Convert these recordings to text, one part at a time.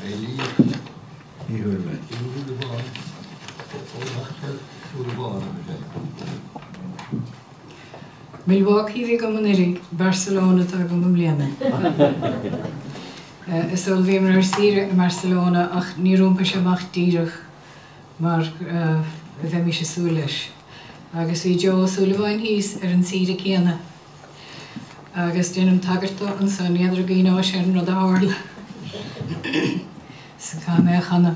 Eilís Maidhcí Uí Shúilleabháin, Milwaukee vi gcomórtais, Barcelona tá go bliana. Is ol bhí mar sire in Barcelona ach ní rompa sé amach díreach mar bheith mi sé súil leis. Agus bhí Joe Sullivan híos an sire céanna. Agus déanam tagartá an san iadra gíná sé an rud a hála. Sa cá mé chana.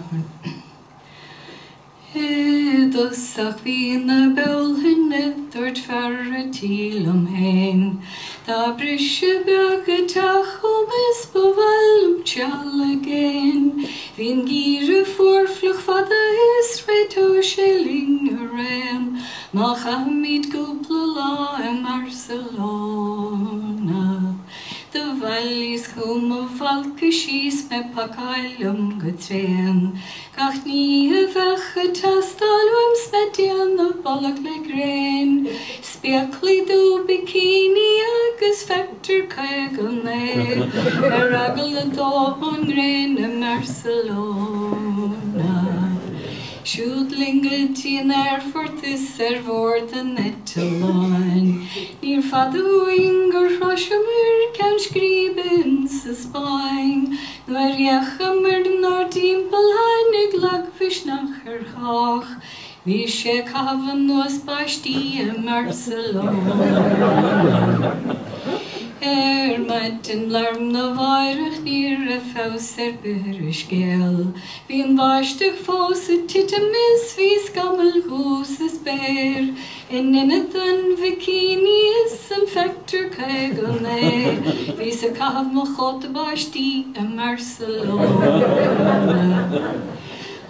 Dusach bhí na beolthaine dúirt fear a tílam hain. Tá brise beag a tachomas bhfuilm teall agéin. Bhín gíre fuorflach fada is réitó sé ling a raim. Má chamíd gúpla lá in Barcelona. The valleys chum a falke síos me pacáilm go tréan. Gach ní a bhecha tastalúms me déan a bolach le grain. Speaclí dú bikini agus fector caig an é. Agal a dó an grain in Barcelona. Siúdlinge Tionóladh fortis bhór den Eanáir. Níor fada uing gur roisimir ceann scríbin sa Spáin. Nuair dheachamar den ardímpel hainnig leagfis nach ar chách. Bhí sé cabhan nuas baistí in Barcelona. Meid in larm na bhairich níor a fós buir a scéal. Bhíon bhaiste fós a titamis hí scamal gús is béir. In inad an bikini is an fector caig an é. Bhí sa cabh mo chót a baistí in Barcelona.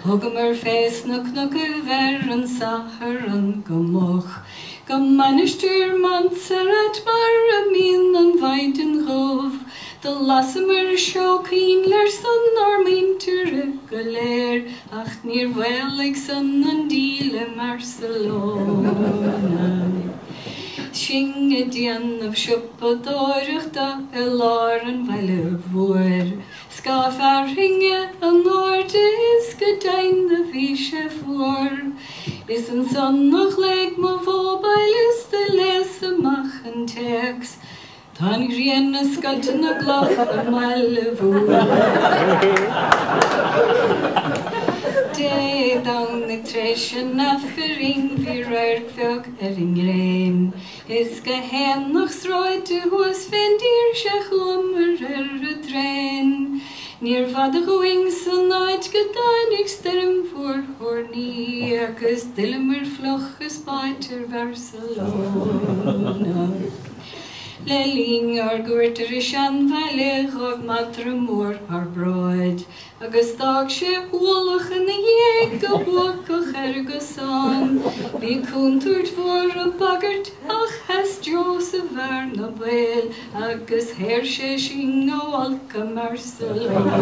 Thugam ar fés na cnug a bheir an sahar an gomach. Gom manisteir Montserrat mar a mín an bhaidin ghóh. The lassamar seocín leir san ar míntir go léir. Ach níor bhfuil san an díl in Barcelona. Sin a déanamh siopa dóireachta I lár an bhaile bhuair. Scá fearthinge an áirde is go dain na bhí sé fuair. Is an son noch leig mo bhóbail is de leas amach an teacs. Tá ní rian na scalte na glach a maile bhuair. Dé down the treasure na fearing bhí rairfeog in grain. Is go hen nach sráide huas fendir sé chumar a trein. Níor fada going san áid go dáinnig stem fuór horní agus dilimar floch is báitir Barcelona. Leling ar gúirtar is an bhaile chomh matra mór ar broid. Agus dag sé bhualach in na dhéag go buachach go san. Bhí cúntúirt fuór a bagart ach hes Joseph ar na bail. Agus héir sé sin óhalca Barcelona.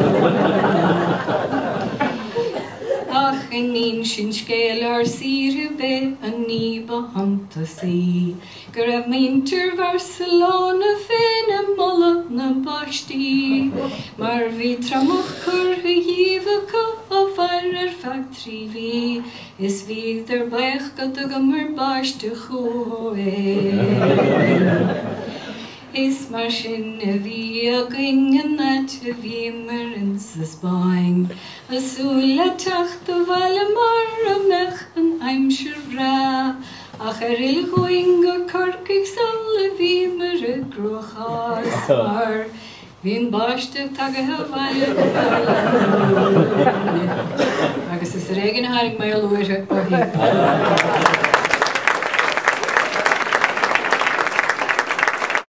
Ach in nín sin scéal ar síre be a ní bahanta sí. Gur a míntir Barcelona féin a molla na baistí. Mar bhí tramach chur a dhíomhacha a bhair ar factrí bhí. Is bhí ar baich go do mar baiste chúid. Is mar sin a bhí a gingen net a bhí mar in sa Spáin. A súla tacht a bhaile mar a mech an aimsir bhrá. Ach il going a corcaigh sal a bhí mar a grochás mar. Bhíon baiste tagathe bhaile go bhaile. Agus is réigean tháinig mé a luaire ó hí.